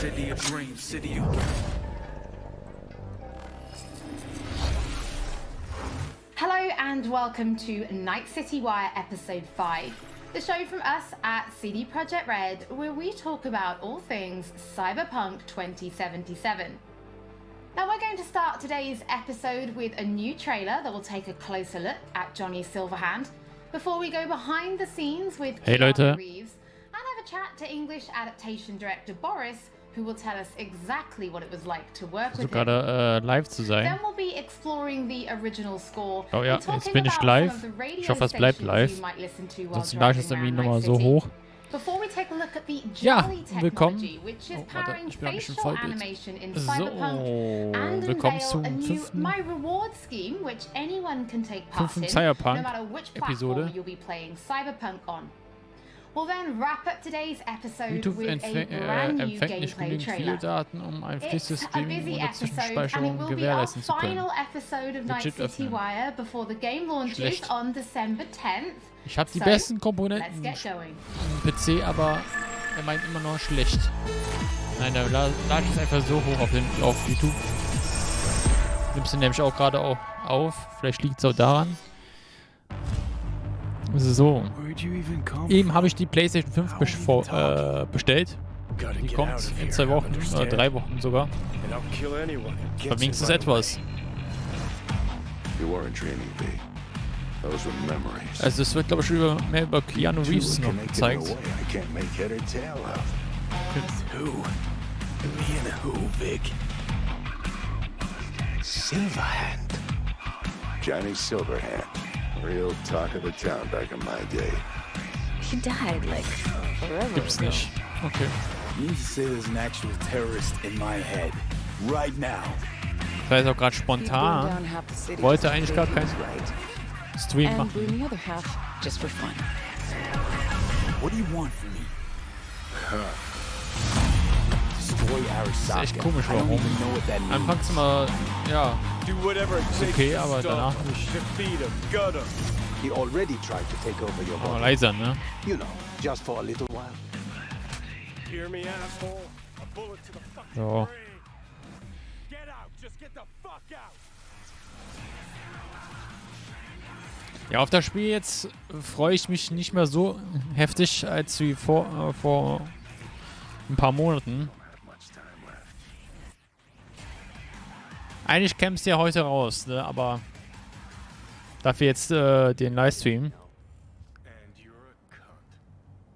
city of dreams, city of... Hello and welcome to Night City Wire Episode 5, the show from us at CD Projekt Red, where we talk about all things Cyberpunk 2077. Now we're going to start today's episode with a new trailer that will take a closer look at Johnny Silverhand, before we go behind the scenes with Keanu Reeves and have a chat to English adaptation director Boris, who will tell us exactly what it was like to work with him. Live zu sein. Then we'll be exploring the original score. Oh ja, jetzt bin ich live. Ich hoffe, es bleibt live. Sonst lade ich es irgendwie nochmal so hoch. Ja, willkommen. Oh, warte, ich bin noch nicht im Vollbild. So, willkommen zum fünften Cyberpunk-Episode. We'll then wrap up today's episode YouTube with a brand new empfängt nicht gameplay genügend trailer. Daten, um ein flüssiges It's a Streaming busy oder episode, and it Zwischenspeicherung will be our gewährleisten zu können. final episode of Night Legit City öffnen. Wire before the game launches Schlecht. on December 10th. Ich habe die So, besten let's Komponenten get going. am PC, aber er meint immer noch schlecht. Nein, da lade ich es einfach so hoch auf YouTube. Nimmst du nämlich auch gerade auf. Vielleicht liegt es auch daran. So. Eben habe ich die PlayStation 5 bestellt. Die kommt in 2 Wochen oder 3 Wochen sogar. Aber wenigstens etwas. Also es wird, glaube ich, mehr über Keanu Reeves noch gezeigt. Silverhand. Johnny Silverhand. Real talk of the town back in my day. He died like forever Gibt's ago. nicht. Okay. You need to say there's an actual terrorist in my head. Right now. Das heißt auch gerade He burned spontan. down half the city Wollte just eigentlich to gar prove keinen he was right. Stream And machen. blew the other half just for fun. What do you want from me? Destroy Das ist Arasaka. echt komisch, I don't warum. even know what that means. Anfangs immer, ja, Do whatever it takes okay, to aber stop danach him. nicht. Defeat him. Gut him. He already tried to take over your aber body. leiser, ne? You know, just for a little while. Hear me, asshole? A bullet to the fucking So. brain. Get out. Just get the fuck out. Ja, auf das Spiel jetzt freue ich mich nicht mehr so heftig als wie vor ein paar Monaten. Eigentlich käme es ja heute raus, ne? Aber dafür jetzt den Livestream. And you're a cunt.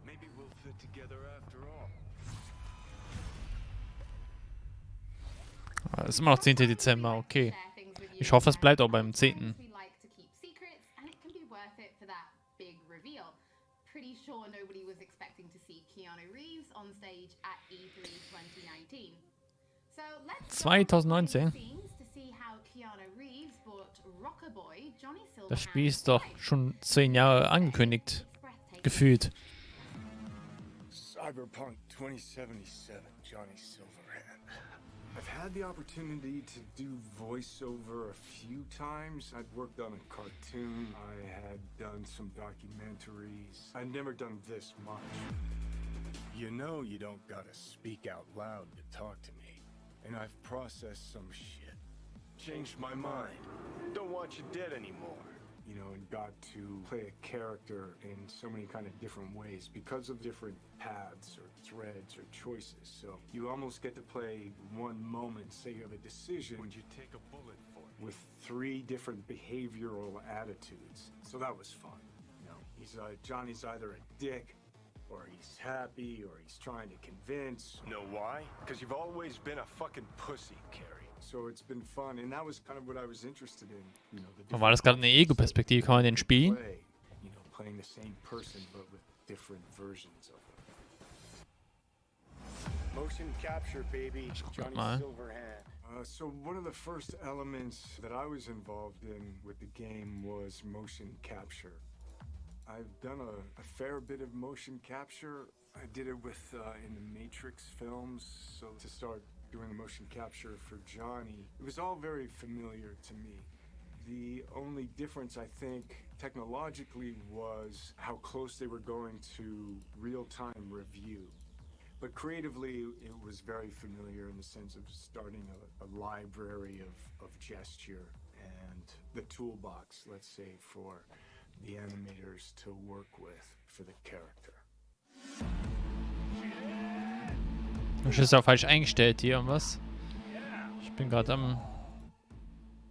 Maybe we'll fit together after all. Es ist immer noch 10. Dezember, okay. Ich hoffe, es bleibt auch beim 10. Pretty sure nobody was expecting to see Keanu Reeves on stage at E3 2019. So let's 2019. to see how Keanu Reeves brought Rocker Boy Johnny Silverhand Das Spiel ist doch schon 10 Jahre angekündigt. Gefühlt. Cyberpunk 2077, Johnny Silverhand. I've had the opportunity to do voiceover a few times. I'd worked on a cartoon. I had done some documentaries. I'd never done this much. You know you don't gotta speak out loud to talk to me. And I've processed some shit. Changed my mind. Don't want you dead anymore. You know, and got to play a character in so many kind of different ways because of different paths or threads or choices. So you almost get to play one moment, say you have a decision, would you take a bullet for it? With 3 different behavioral attitudes. So that was fun. You know, Johnny's either a dick, or he's happy, or he's trying to convince. Know why? Because you've always been a fucking pussy, Carrie. So it's been fun, and that was kind of what I was interested in. You know, the War das gerade eine Ego-Perspektive? Kann man den spielen? play, you know, playing the same person but with different versions of them. Motion capture, baby. Johnny mal. Silverhand. So one of the first elements that I was involved in with the game was motion capture. I've done a fair bit of motion capture. I did it with in the Matrix films. So to start doing the motion capture for Johnny, it was all very familiar to me. The only difference, I think, technologically was how close they were going to real-time review. But creatively, it was very familiar in the sense of starting a library of gesture and the toolbox, let's say, for the animators to work with for the character. Das ist ja falsch eingestellt hier, was? Ich bin gerade am...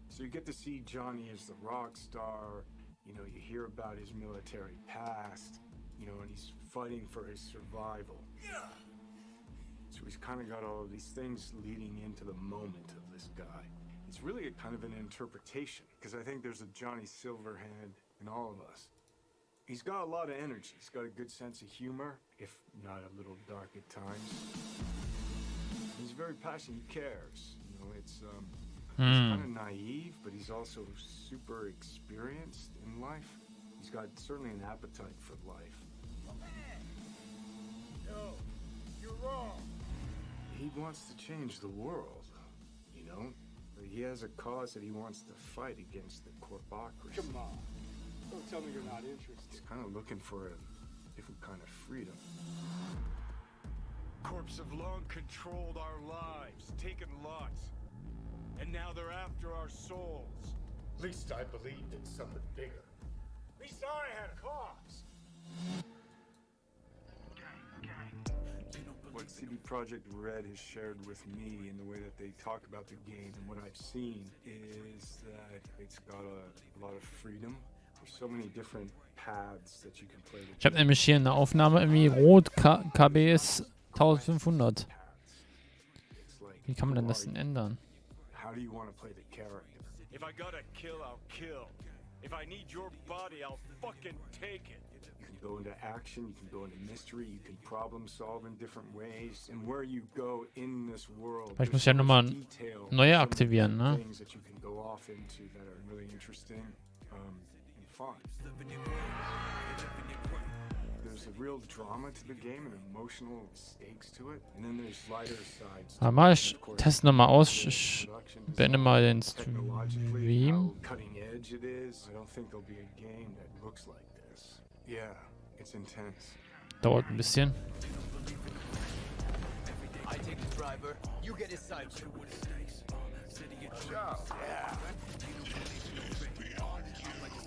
So you get to see Johnny as the rock star, you know, you hear about his military past, you know, and he's fighting for his survival. So he's kind of got all of these things leading into the moment of this guy. It's really a kind of an interpretation, because I think there's a Johnny Silverhand in all of us. He's got a lot of energy. He's got a good sense of humor, if not a little dark at times. He's very passionate. He cares. You know, it's he's kind of naive, but he's also super experienced in life. He's got certainly an appetite for life. No, you're wrong. He wants to change the world, you know? He has a cause that he wants to fight against the corpocracy. Come on. Don't tell me you're not interested. He's kind of looking for a different kind of freedom. Corps have long controlled our lives, taken lots. And now they're after our souls. At least I believed in something bigger. At least I had a cause. What CD Projekt Red has shared with me in the way that they talk about the game and what I've seen is that it's got a lot of freedom. There's so many different paths that you can play. Ich habe nämlich hier eine Aufnahme irgendwie rot KBS 1500. Wie kann man denn das denn ändern? How do you want to play the character? If I gotta kill, I'll kill. If I need your body, I'll fucking take it. You can go into action, you can go into mystery, you can problem solve in different ways. And where you go in this world, Vielleicht muss ich ja nochmal neue aktivieren, ne? Things that you can go off into that are really interesting and fun. There's a real drama to the game and emotional stakes to it. And then there's lighter sides. Aber ich teste nochmal aus. Ich beende mal den Stream. Cutting edge it is. I don't think there'll be a game that looks like this. Yeah, it's intense. Dauert ein bisschen. I take the driver, you get his side.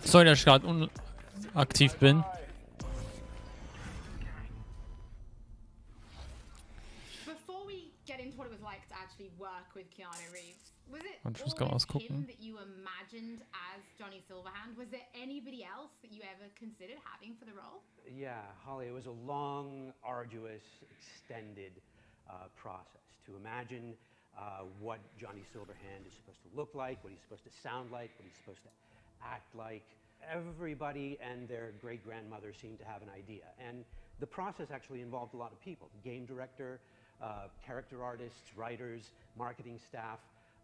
Sorry, dass ich gerade unaktiv bin. Before we get into what it was like to actually work with Keanu Reeves, was it Und ich muss gerade always ausgucken. him that you imagined as Johnny Silverhand? Was there anybody else that you ever considered having for the role? Yeah, Holly, it was a long, arduous, extended process to imagine what Johnny Silverhand is supposed to look like, what he's supposed to sound like, what he's supposed to act like. Everybody and their great-grandmother seemed to have an idea. And the process actually involved a lot of people. The game director, character artists, writers, marketing staff.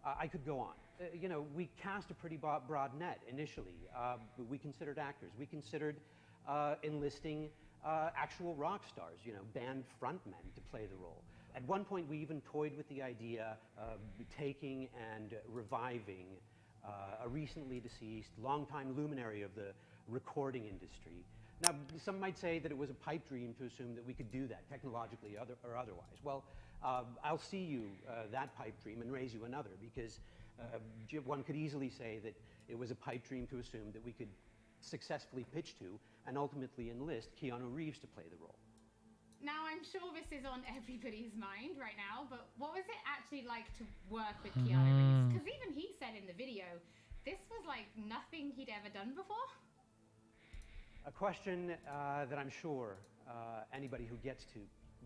I could go on. You know, we cast a pretty broad net initially. We considered actors. We considered enlisting actual rock stars, you know, band frontmen to play the role. At one point, we even toyed with the idea of taking and reviving a recently deceased, longtime luminary of the recording industry. Now, some might say that it was a pipe dream to assume that we could do that, technologically or otherwise. Well, I'll see you that pipe dream and raise you another, because one could easily say that it was a pipe dream to assume that we could successfully pitch to and ultimately enlist Keanu Reeves to play the role. Now, I'm sure this is on everybody's mind right now, but what was it actually like to work with Keanu Reeves? Because even he said in the video, this was like nothing he'd ever done before. A question that I'm sure anybody who gets to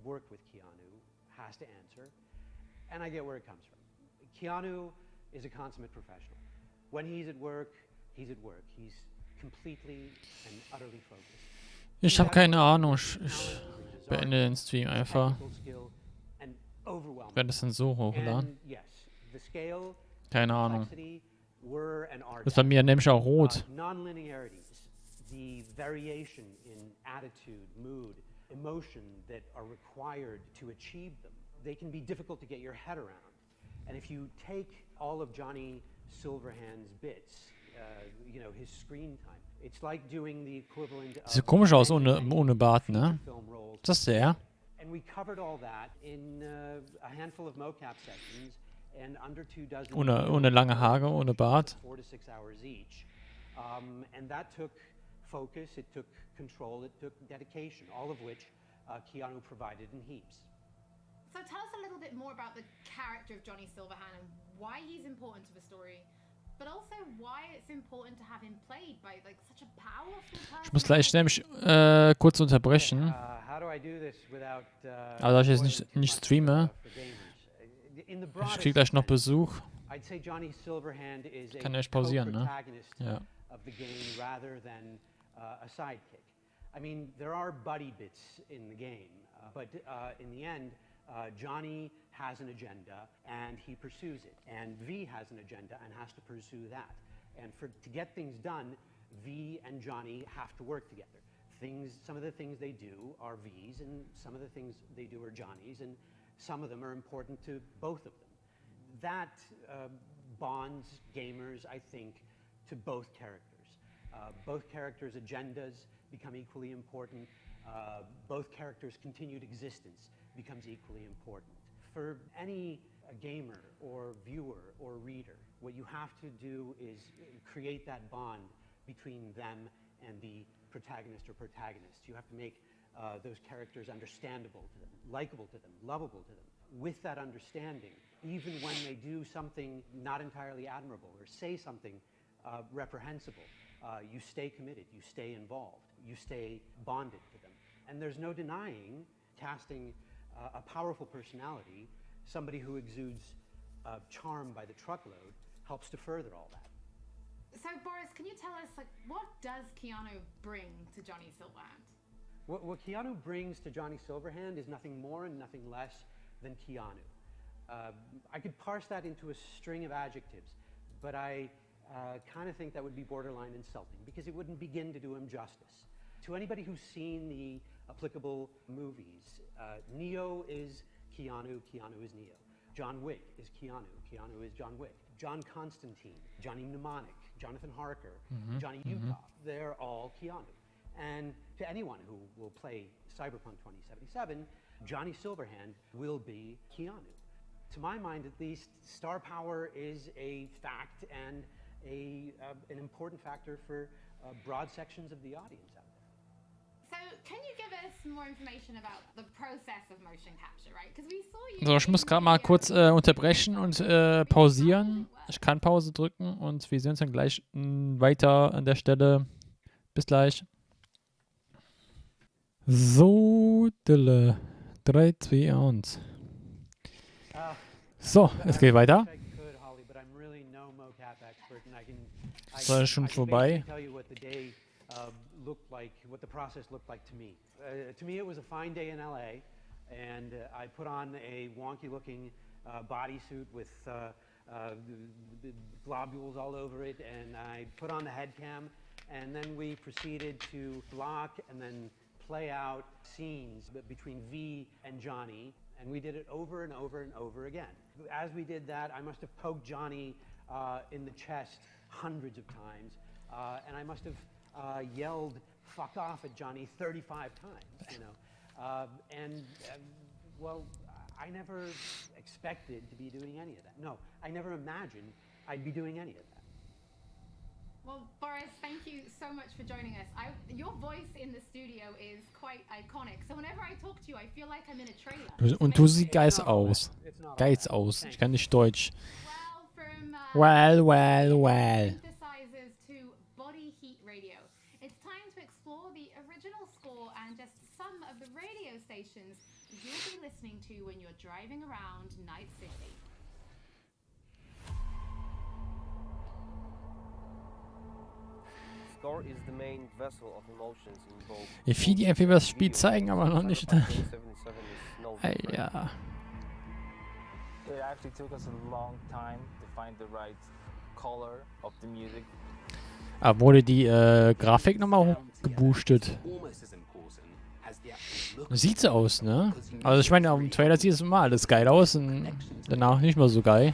work with Keanu has to answer, and I get where it comes from. Keanu is a consummate professional. When he's at work, he's at work. He's completely and utterly focused. Ich habe keine Ahnung. Ich beende den Stream einfach. Werde es dann so hochladen. Keine Ahnung. Das ist bei mir nämlich auch rot. The variation in attitude, mood, emotion that are required to achieve them, they can be difficult to get your head around. And if you take all of Johnny Silverhand's bits, you know, his screen time, it's like doing the equivalent of... Sieht komisch aus ohne Bart, ne? Ist das der? And we covered all that in a handful of mocap sessions and under 2 dozen. Ohne lange Haare, ohne Bart. 4 to 6 hours each. And that took focus, it took control, it took dedication, all of which Keanu provided in heaps. So tell us a little bit more about the character of Johnny Silverhand and why he's important to the story, but also why it's important to have him played by like such a powerful person. Ich muss gleich nämlich kurz unterbrechen. Aber da ich jetzt nicht streame, ich krieg gleich noch Besuch. Kann ich pausieren, ne? Ja. I mean, there are buddy bits in the game, but in the end, Johnny has an agenda and he pursues it, and V has an agenda and has to pursue that. And to get things done, V and Johnny have to work together. Some of the things they do are V's, and some of the things they do are Johnny's, and some of them are important to both of them. That bonds gamers, I think, to both characters. Both characters' agendas become equally important. Both characters' continued existence becomes equally important. For any gamer or viewer or reader, what you have to do is create that bond between them and the protagonist or protagonists. You have to make those characters understandable to them, likable to them, lovable to them. With that understanding, even when they do something not entirely admirable or say something reprehensible, you stay committed, you stay involved, you stay bonded to them. And there's no denying casting a powerful personality, somebody who exudes charm by the truckload, helps to further all that. So Boris, can you tell us, like, what does Keanu bring to Johnny Silverhand? What Keanu brings to Johnny Silverhand is nothing more and nothing less than Keanu. I could parse that into a string of adjectives, but I kind of think that would be borderline insulting because it wouldn't begin to do him justice. To anybody who's seen the applicable movies, Neo is Keanu, Keanu is Neo. John Wick is Keanu, Keanu is John Wick. John Constantine, Johnny Mnemonic, Jonathan Harker, Johnny Utah, they're all Keanu. And to anyone who will play Cyberpunk 2077, Johnny Silverhand will be Keanu. To my mind, at least, star power is a fact and an important factor for broad sections of the audience out there. So, can you give us more information about the process of motion capture, right? Because we saw you. So, ich muss gerade mal kurz unterbrechen und pausieren. Ich kann Pause drücken und wir sehen uns dann gleich weiter an der Stelle. Bis gleich. So, 3, 2, 1. So, es geht weiter. Das ist schon vorbei. What the process looked like to me. To me, it was a fine day in LA, and I put on a wonky-looking bodysuit with globules all over it, and I put on the head cam, and then we proceeded to block and then play out scenes between V and Johnny, and we did it over and over and over again. As we did that, I must have poked Johnny in the chest hundreds of times, and I must have yelled "fuck off" at Johnny 35 times, you know. Well, I never expected to be doing any of that. No, I never imagined I'd be doing any of that. Well, Boris, thank you so much for joining us. Your voice in the studio is quite iconic. So whenever I talk to you, I feel like I'm in a trailer. Und du siehst geil aus. Geil aus. Ich kann nicht Deutsch. Well. Synthesizers to body heat radio. It's time to explore the original score and just some of the radio stations you'll be listening to when you're driving around Night City. Score is the main vessel of emotions in both. Ich will dir einfach das Spiel zeigen, aber noch nicht. Ja. It actually took us a long time to find the right color of the music. Aber wurde die Grafik nochmal hochgeboostet? Sieht so aus, ne? Also ich meine, auf dem Trailer sieht es immer alles geil aus und danach nicht mehr so geil.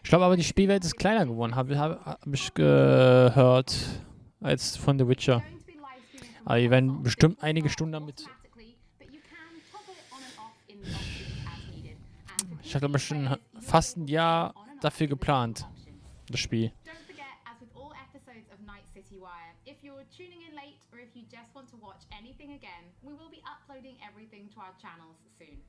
Ich glaube aber, die Spielwelt ist kleiner geworden, hab ich gehört, als von The Witcher. Aber die werden bestimmt einige Stunden damit. Ich hatte aber schon fast ein Jahr dafür geplant, das Spiel. If you're tuning in late or if you just want to watch anything again, we will be uploading everything to our channels soon.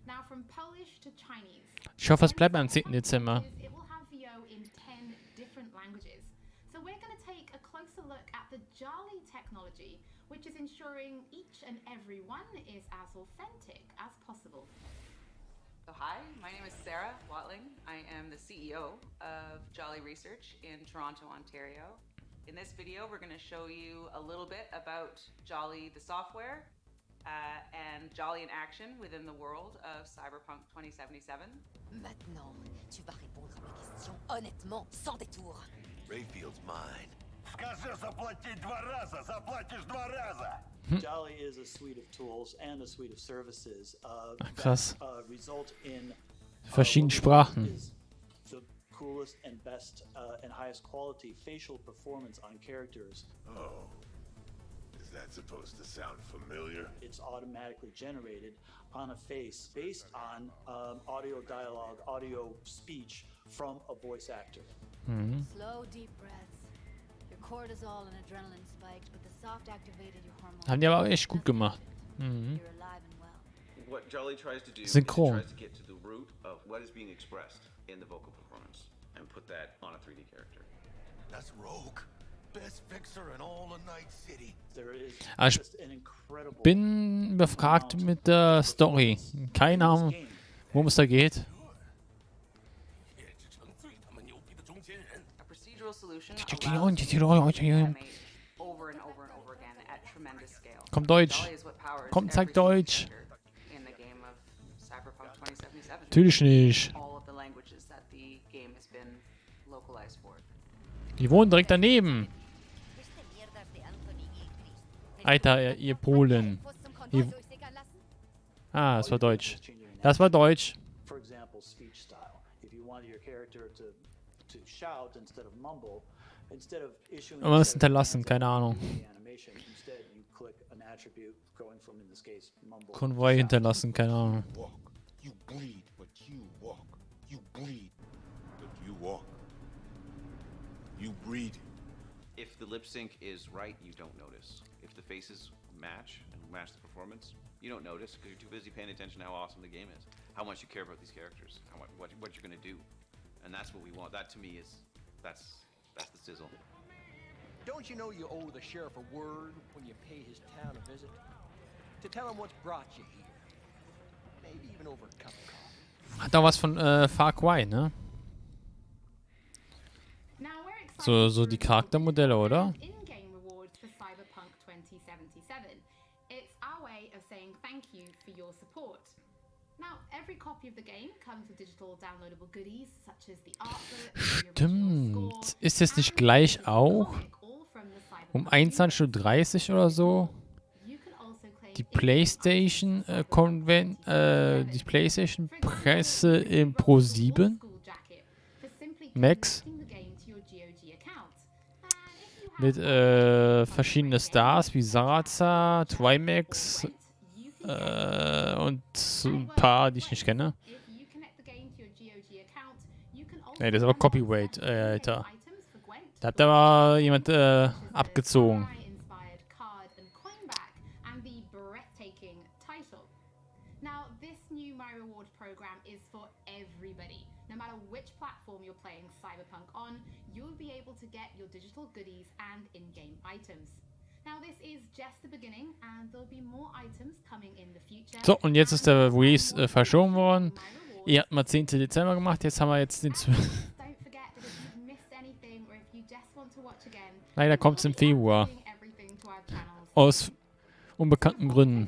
Now from Polish to Chinese. Ich hoffe, es bleibt am 10. Dezember. It will have VO in 10 different languages. So we're going to take a closer look at the Jolly technology, which is ensuring each and every one is as authentic as possible. So hi, my name is Sarah Watling. I am the CEO of Jolly Research in Toronto, Ontario. In this video, we're going to show you a little bit about Jolly the software and Jolly in action within the world of Cyberpunk 2077. Maintenant, tu vas répondre à mes questions honnêtement, sans détour. Rayfield's mine. Скажи заплатить 2 раза, заплатишь 2 раза. Jolly is a suite of tools and a suite of services Krass. that result in Verschiedene Sprachen. the coolest and best and highest quality facial performance on characters. Oh. Is that supposed to sound familiar? It's automatically generated on a face based on audio dialogue, audio speech from a voice actor. Slow, deep breaths. Your cortisol and adrenaline spiked, but the soft activated your hormones. Haben die aber auch echt gut gemacht. You're alive and well. What Jolly tries to do Synchron. is it tries to get to the root of what is being expressed in the vocal performance and put that on a 3D character. That's Rogue. Best fixer in all of Night City. There is Ich just an incredible bin befragt mit der Story. Keine Ahnung, worum es da geht. A procedural solution allows you to animate over and over and over again at tremendous scale. Kommt Deutsch. Jolly is what powers Komm, zeig every single Deutsch. character in the game of Cyberpunk 2077. Natürlich nicht. All of the languages that the game has been localized for. Die wohnen direkt daneben. Alter, ihr Polen. Das war Deutsch. Das war Deutsch. For example, speech style. If you wanted your character to shout instead of mumble, instead of issuing Aber was hinterlassen, keine Ahnung. animation, instead you click an attribute going from, in this case, mumble. Konvoi hinterlassen, keine Ahnung. You bleed, but you walk. You bleed, but you walk. You breathe. If the lip sync is right, you don't notice. If the faces match and match the performance, you don't notice because you're too busy paying attention to how awesome the game is, how much you care about these characters, what you're going to do, and that's what we want. That to me is that's the sizzle. Don't you know you owe the sheriff a word when you pay his town a visit? To tell him what's brought you here. Maybe even over a cup of coffee. Hat auch was von Far Cry, ne? So die Charaktermodelle, oder? In-game rewards for Cyberpunk 2077. It's our way of saying thank you for your support. Now, every copy of the game comes with digital downloadable goodies such as the artbook, Stimmt. Ist es nicht gleich auch? Um 21:30 Uhr oder so? Die PlayStation die PlayStation Presse im Pro7 Max mit verschiedenen Stars wie Saraza, Trimax und so ein paar, die ich nicht kenne. Ne, das ist aber Copyright, Alter. Da hat aber jemand abgezogen. Now, this new My Reward program is for everybody. No matter which platform you're playing Cyberpunk on, you'll be able to get your digital goodies and in-game items. Now, this is just the beginning, and there'll be more items coming in the future. So, und jetzt ist der Release verschoben worden. Ihr habt mal 10. Dezember gemacht, jetzt haben wir jetzt den Leider kommt es im Februar. Aus unbekannten Gründen.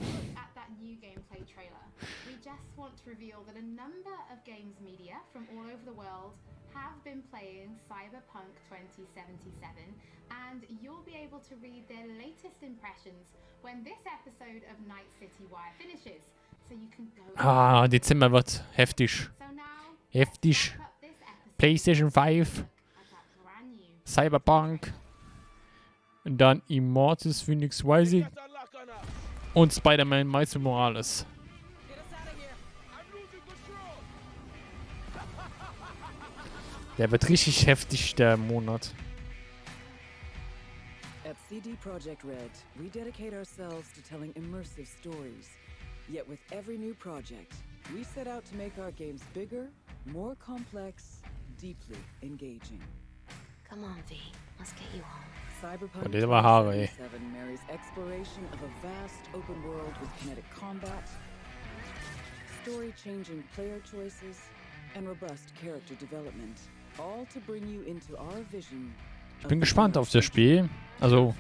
Been playing Cyberpunk 2077, and you'll be able to read their latest impressions when this episode of Night City Wire finishes. So you can go. Dezember wird heftig. Heftig. PlayStation 5, Cyberpunk, und dann Immortals Phoenix Rising und Spider-Man Miles Morales. Der wird richtig heftig, der Monat. At CD Projekt Red, we dedicate ourselves to telling immersive stories. Yet with every new project, we set out to make our games bigger, more complex, deeply engaging. Come on, V. Let's get you home. Cyberpunk Det var Haare, 2077 marries exploration of a vast open world with kinetic combat, story-changing player choices, and robust character development, all to bring you into our vision. Ich bin gespannt auf das Spiel. Also,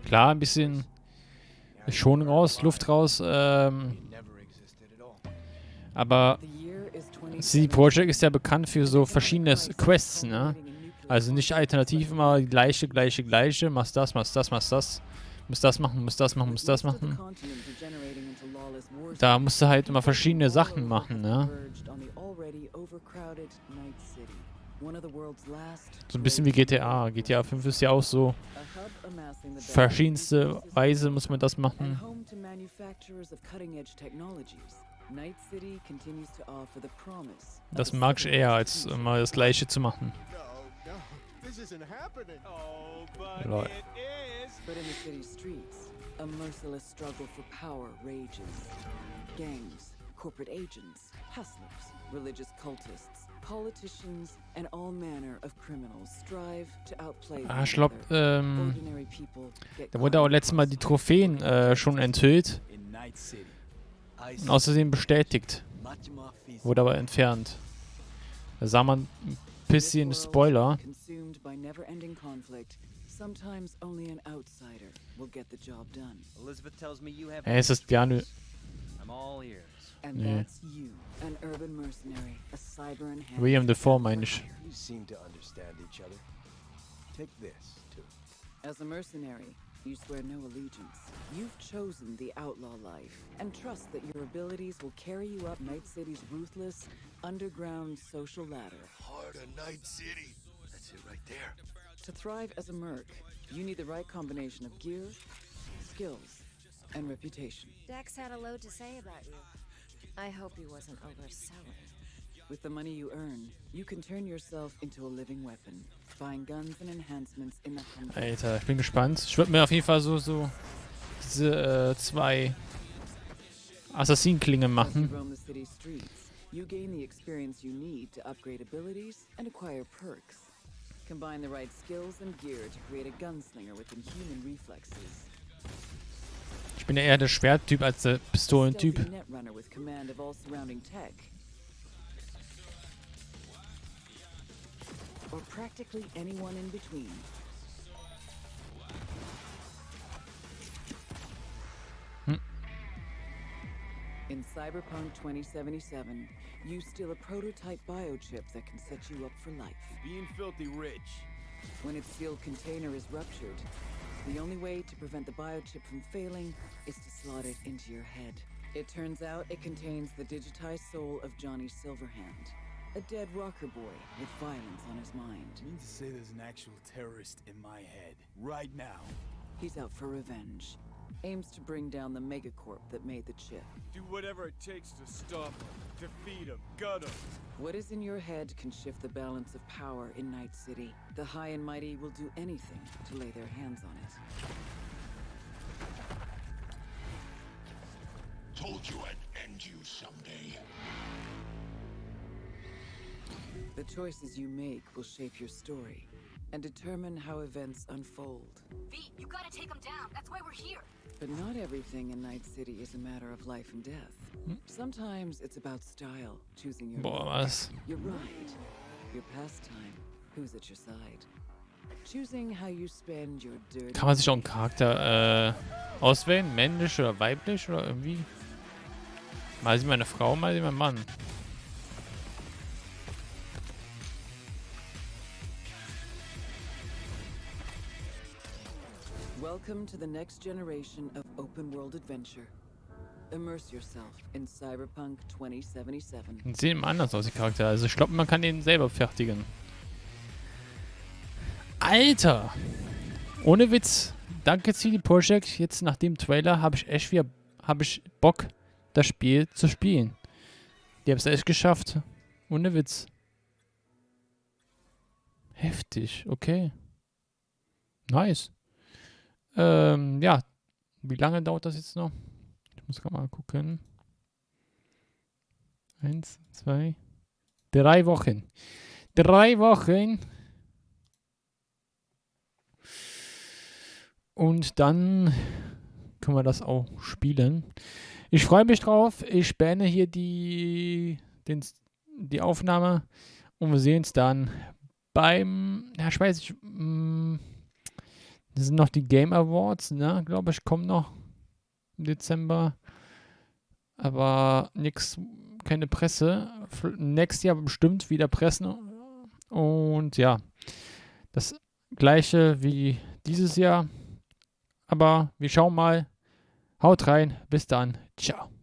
klar, ein bisschen Schonung raus, Luft raus, aber CD Projekt ist ja bekannt für so verschiedene Quests, ne? Also nicht alternativ immer die gleiche, machst das, musst das machen. Da musst du halt immer verschiedene Sachen machen, ne? So ein bisschen wie GTA. GTA 5 ist ja auch so. Verschiedenste Weise muss man das machen. Das mag ich eher, als immer das Gleiche zu machen. Lol. But in the city streets, a merciless struggle for power rages. Gangs, corporate agents, hustlers, religious cultists, politicians, and all manner of criminals strive to outplay Ich glaube, da wurde auch letztes Mal die Trophäen schon enthüllt. Und außerdem bestätigt. Wurde aber entfernt. Da sah man ein bisschen Spoiler. Sometimes only an outsider will get the job done. Elizabeth tells me you have Es ist Bjarne. I'm all ears. And that's you, an urban mercenary, a cyber enhancer. William Dafoe meine ich. You seem to understand each other. Take this, too. As a mercenary, you swear no allegiance. You've chosen the outlaw life and trust that your abilities will carry you up Night City's ruthless, underground social ladder. Heart of Night City. That's it right there. To thrive as a merc, you need the right combination of gear, skills, and reputation. Dex had a load to say about you. I hope he wasn't overselling. With the money you earn, you can turn yourself into a living weapon, buying guns and enhancements in the hundreds. Alter, ich bin gespannt. Ich würde mir auf jeden Fall so diese zwei Assassinenklingen machen. You gain the experience you need to upgrade abilities and acquire perks. Combine the right skills and gear to create a gunslinger with inhuman reflexes. Ich bin eher der Schwerttyp als der Pistolentyp. Netrunner with command of all surrounding tech. Or practically anyone in between. In Cyberpunk 2077, you steal a prototype biochip that can set you up for life. Being filthy rich. When its sealed container is ruptured, the only way to prevent the biochip from failing is to slot it into your head. It turns out it contains the digitized soul of Johnny Silverhand, a dead rocker boy with violence on his mind. You mean to say there's an actual terrorist in my head, right now? He's out for revenge. Aims to bring down the megacorp that made the chip. Do whatever it takes to stop him, defeat him, gut him. What is in your head can shift the balance of power in Night City. The high and mighty will do anything to lay their hands on it. Told you I'd end you someday. The choices you make will shape your story and determine how events unfold. V, you gotta take him down. That's why we're here. But not everything in Night City is a matter of life and death. Sometimes it's about style, choosing your was? Your ride, your pastime, who's at your side. Choosing how you spend your dirty. Kann man sich auch einen Charakter auswählen? Männlich oder weiblich oder irgendwie? Mal sie meine Frau, mal sie mein Mann. Welcome to the next generation of open-world adventure. immerse yourself in Cyberpunk 2077. Sehen immer anders aus, die Charaktere. Also ich glaube, man kann den selber fertigen. Alter! Ohne Witz. Danke CD Projekt. Jetzt nach dem Trailer habe ich echt wieder Bock, das Spiel zu spielen. Die haben es echt geschafft. Ohne Witz. Heftig. Okay. Nice. Ja. Wie lange dauert das jetzt noch? Ich muss gerade mal gucken. 1, 2, 3 Wochen. 3 Wochen. Und dann können wir das auch spielen. Ich freue mich drauf. Ich beende hier die Aufnahme. Und wir sehen uns dann beim, ja, ich weiß nicht, das sind noch die Game Awards, ne? Glaube ich, kommen noch im Dezember. Aber nix, keine Presse. Nächstes Jahr bestimmt wieder Pressen. Und ja, das gleiche wie dieses Jahr. Aber wir schauen mal. Haut rein. Bis dann. Ciao.